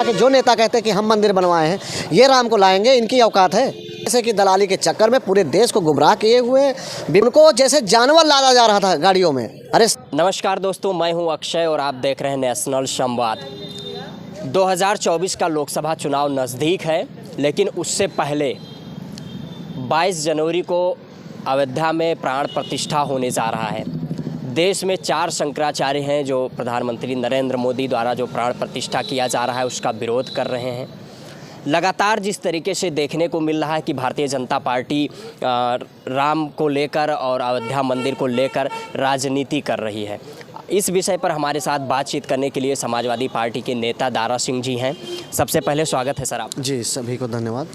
जो नेता कहते हैं कि हम मंदिर बनवाए हैं, ये राम को लाएंगे, इनकी औकात है। जैसे कि दलाली के चक्कर में पूरे देश को गुमराह किए हुए, उनको जैसे जानवर लादा जा रहा था गाड़ियों में। अरे नमस्कार दोस्तों, मैं हूं अक्षय और आप देख रहे हैं नेशनल संवाद। 2024 का लोकसभा चुनाव नज़दीक है, लेकिन उससे पहले 22 जनवरी को अयोध्या में प्राण प्रतिष्ठा होने जा रहा है। देश में 4 शंकराचार्य हैं जो प्रधानमंत्री नरेंद्र मोदी द्वारा जो प्राण प्रतिष्ठा किया जा रहा है उसका विरोध कर रहे हैं। लगातार जिस तरीके से देखने को मिल रहा है कि भारतीय जनता पार्टी राम को लेकर और अयोध्या मंदिर को लेकर राजनीति कर रही है, इस विषय पर हमारे साथ बातचीत करने के लिए समाजवादी पार्टी के नेता दारा सिंह जी हैं। सबसे पहले स्वागत है सर आप। जी, सभी को धन्यवाद।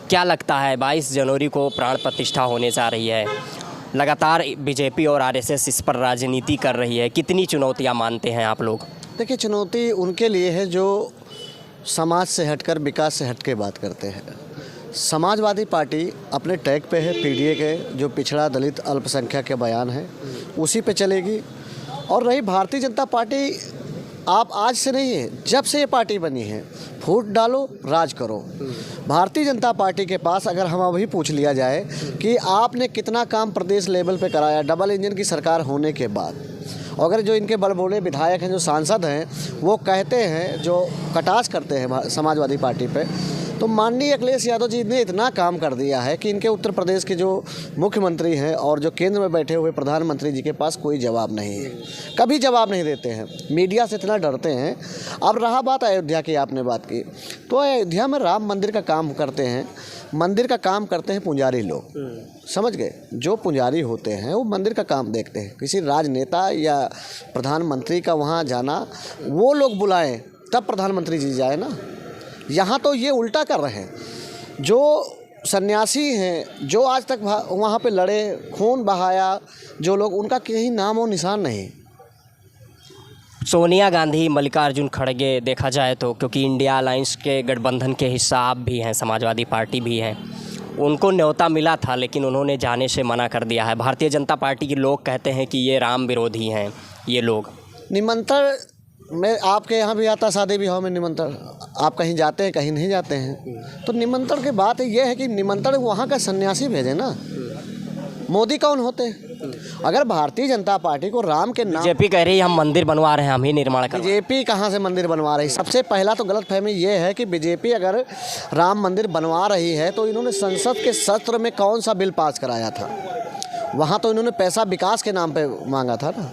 क्या लगता है 22 जनवरी को प्राण प्रतिष्ठा होने जा रही है, लगातार बीजेपी और आरएसएस इस पर राजनीति कर रही है, कितनी चुनौतियां मानते हैं आप लोग? देखिए, चुनौती उनके लिए है जो समाज से हटकर विकास से हट के बात करते हैं। समाजवादी पार्टी अपने टैग पे है, पीडीए के जो पिछड़ा दलित अल्पसंख्यक के बयान है उसी पे चलेगी। और रही भारतीय जनता पार्टी, आप आज से नहीं है, जब से ये पार्टी बनी है, फूट डालो राज करो। भारतीय जनता पार्टी के पास अगर हम अभी पूछ लिया जाए कि आपने कितना काम प्रदेश लेवल पे कराया डबल इंजन की सरकार होने के बाद, अगर जो इनके बड़बोले विधायक हैं, जो सांसद हैं, वो कहते हैं, जो कटाक्ष करते हैं समाजवादी पार्टी पे, तो माननीय अखिलेश यादव जी ने इतना काम कर दिया है कि इनके उत्तर प्रदेश के जो मुख्यमंत्री हैं और जो केंद्र में बैठे हुए प्रधानमंत्री जी के पास कोई जवाब नहीं है, कभी जवाब नहीं देते हैं, मीडिया से इतना डरते हैं। अब रहा बात अयोध्या की, आपने बात की, तो अयोध्या में राम मंदिर का काम करते हैं, मंदिर का काम करते हैं पुजारी लोग, समझ गए। जो पुजारी होते हैं वो मंदिर का काम देखते हैं। किसी राजनेता या प्रधानमंत्री का वहाँ जाना, वो लोग बुलाएं तब प्रधानमंत्री जी जाए ना। यहाँ तो ये उल्टा कर रहे हैं। जो सन्यासी हैं, जो आज तक वहाँ पे लड़े, खून बहाया जो लोग, उनका कहीं नाम और निशान नहीं। सोनिया गांधी, मल्लिकार्जुन खड़गे देखा जाए तो, क्योंकि इंडिया अलायंस के गठबंधन के हिस्सा आप भी हैं, समाजवादी पार्टी भी हैं, उनको न्योता मिला था लेकिन उन्होंने जाने से मना कर दिया है। भारतीय जनता पार्टी के लोग कहते हैं कि ये राम विरोधी हैं ये लोग। निमंत्रण मैं आपके यहाँ भी आता, शादी विवाह में निमंत्रण, आप कहीं जाते हैं, कहीं नहीं जाते हैं, तो निमंत्रण की बात ये है कि निमंत्रण वहाँ का सन्यासी भेजे ना। मोदी कौन होते हैं? अगर भारतीय जनता पार्टी को राम के नाम, बीजेपी कह रही है हम मंदिर बनवा रहे हैं, हम ही निर्माण कर। बीजेपी कहाँ से मंदिर बनवा रही? सबसे पहला तो गलतफहमी ये है कि बीजेपी अगर राम मंदिर बनवा रही है तो इन्होंने संसद के सत्र में कौन सा बिल पास कराया था? वहाँ तो इन्होंने पैसा विकास के नाम पर मांगा था ना।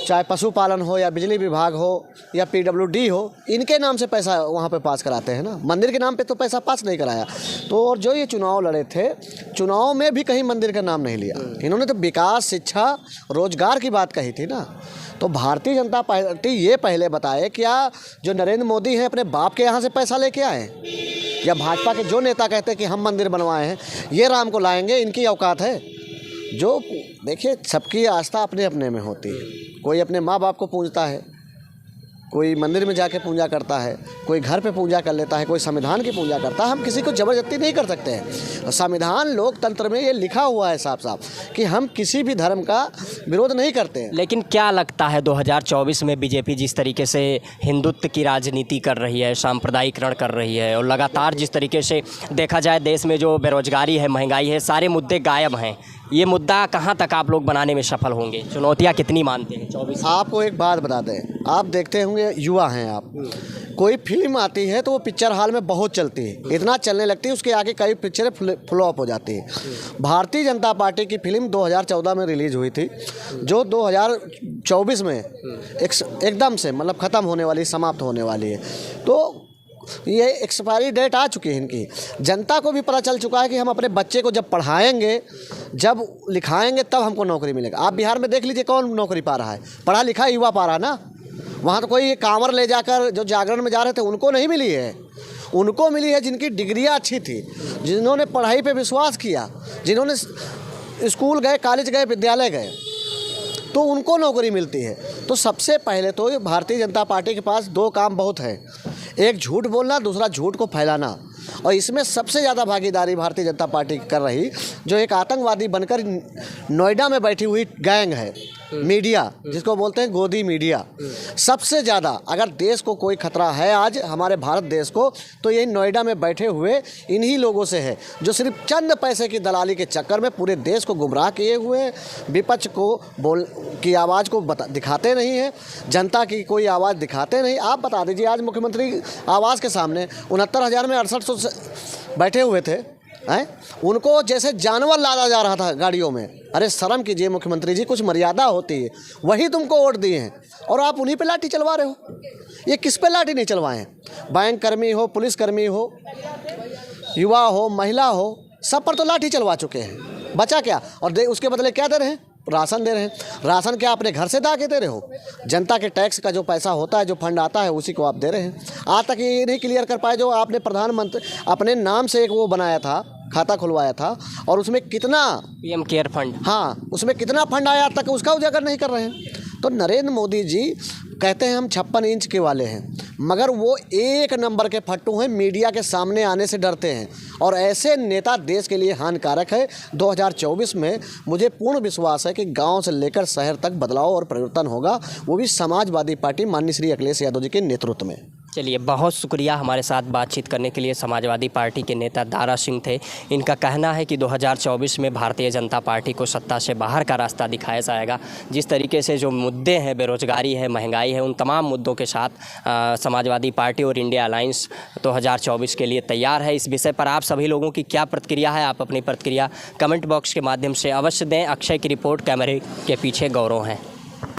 चाहे पशुपालन हो या बिजली विभाग हो या पीडब्ल्यूडी हो, इनके नाम से पैसा वहाँ पे पास कराते हैं ना, मंदिर के नाम पे तो पैसा पास नहीं कराया। तो और जो ये चुनाव लड़े थे, चुनाव में भी कहीं मंदिर का नाम नहीं लिया इन्होंने, तो विकास, शिक्षा, रोजगार की बात कही थी ना। तो भारतीय जनता पार्टी ये पहले बताए, क्या जो नरेंद्र मोदी हैं अपने बाप के यहाँ से पैसा लेके आए, या भाजपा के जो नेता कहते हैं कि हम मंदिर बनवाए हैं, ये राम को लाएंगे, इनकी औकात है? जो देखिए, सबकी आस्था अपने अपने में होती है। कोई अपने माँ बाप को पूजता है, कोई मंदिर में जाके पूजा करता है, कोई घर पे पूजा कर लेता है, कोई संविधान की पूजा करता है। हम किसी को ज़बरदस्ती नहीं कर सकते हैं। संविधान लोकतंत्र में ये लिखा हुआ है साफ साफ कि हम किसी भी धर्म का विरोध नहीं करते हैं। लेकिन क्या लगता है 2024 में बीजेपी जिस तरीके से हिंदुत्व की राजनीति कर रही है, सांप्रदायिकरण कर रही है, और लगातार जिस तरीके से देखा जाए देश में जो बेरोजगारी है, महंगाई है, सारे मुद्दे गायब हैं, ये मुद्दा कहाँ तक आप लोग बनाने में सफल होंगे? चुनौतियाँ कितनी मानते हैं 24? आपको एक बात बता दें, आप देखते होंगे, युवा हैं आप, कोई फिल्म आती है तो वो पिक्चर हॉल में बहुत चलती है, इतना चलने लगती है, उसके आगे कई पिक्चरें फ्लॉप हो जाती है। भारतीय जनता पार्टी की फिल्म 2014 में रिलीज़ हुई थी, जो 2024 में एकदम से मतलब ख़त्म होने वाली, समाप्त होने वाली है। तो ये एक्सपायरी डेट आ चुकी है इनकी। जनता को भी पता चल चुका है कि हम अपने बच्चे को जब पढ़ाएंगे, जब लिखाएंगे, तब हमको नौकरी मिलेगा। आप बिहार में देख लीजिए कौन नौकरी पा रहा है, पढ़ा लिखा युवा पा रहा है ना। वहाँ तो कोई कांवर ले जाकर जो जागरण में जा रहे थे उनको नहीं मिली है, उनको मिली है जिनकी डिग्रियाँ अच्छी थी, जिन्होंने पढ़ाई पे विश्वास किया, जिन्होंने स्कूल गए, कॉलेज गए, विद्यालय गए, तो उनको नौकरी मिलती है। तो सबसे पहले तो भारतीय जनता पार्टी के पास 2 काम बहुत है, एक झूठ बोलना, दूसरा झूठ को फैलाना। और इसमें सबसे ज़्यादा भागीदारी भारतीय जनता पार्टी कर रही, जो एक आतंकवादी बनकर नोएडा में बैठी हुई गैंग है, मीडिया जिसको बोलते हैं गोदी मीडिया, सबसे ज़्यादा अगर देश को कोई खतरा है आज हमारे भारत देश को, तो यही नोएडा में बैठे हुए इन्हीं लोगों से है, जो सिर्फ चंद पैसे की दलाली के चक्कर में पूरे देश को गुमराह किए हुए हैं, विपक्ष को की आवाज़ को दिखाते नहीं हैं, जनता की कोई आवाज़ दिखाते नहीं। आप बता दीजिए, आज मुख्यमंत्री आवास के सामने 69,000 में 6800 बैठे हुए थे हैं, उनको जैसे जानवर लादा जा रहा था गाड़ियों में। अरे शर्म कीजिए मुख्यमंत्री जी, कुछ मर्यादा होती है। वही तुमको वोट दिए हैं और आप उन्हीं पे लाठी चलवा रहे हो। ये किस पे लाठी नहीं चलवाए हैं? बैंक कर्मी हो, पुलिस कर्मी हो, युवा हो, महिला हो, सब पर तो लाठी चलवा चुके हैं। बचा क्या? और उसके बदले क्या दे रहे हैं? राशन दे रहे हैं। राशन क्या अपने घर से दा के दे रहे हो? जनता के टैक्स का जो पैसा होता है, जो फंड आता है, उसी को आप दे रहे हैं। आज तक ये नहीं क्लियर कर पाए जो आपने प्रधानमंत्री अपने नाम से एक वो बनाया था, खाता खुलवाया था, और उसमें कितना पीएम केयर फंड, हाँ, उसमें कितना फंड आया तक उसका उजागर नहीं कर रहे हैं। तो नरेंद्र मोदी जी कहते हैं हम 56 इंच के वाले हैं, मगर वो एक नंबर के फट्टू हैं, मीडिया के सामने आने से डरते हैं, और ऐसे नेता देश के लिए हानिकारक है। 2024 में मुझे पूर्ण विश्वास है कि गांव से लेकर शहर तक बदलाव और परिवर्तन होगा, वो भी समाजवादी पार्टी माननीय श्री अखिलेश यादव जी के नेतृत्व में। चलिए, बहुत शुक्रिया हमारे साथ बातचीत करने के लिए। समाजवादी पार्टी के नेता दारा सिंह थे। इनका कहना है कि 2024 में भारतीय जनता पार्टी को सत्ता से बाहर का रास्ता दिखाया जाएगा। जिस तरीके से जो मुद्दे हैं, बेरोजगारी है, महंगाई है, उन तमाम मुद्दों के साथ समाजवादी पार्टी और इंडिया अलायंस 2024 के लिए तैयार है। इस विषय पर आप सभी लोगों की क्या प्रतिक्रिया है? आप अपनी प्रतिक्रिया कमेंट बॉक्स के माध्यम से अवश्य दें। अक्षय की रिपोर्ट, कैमरे के पीछे गौरव हैं।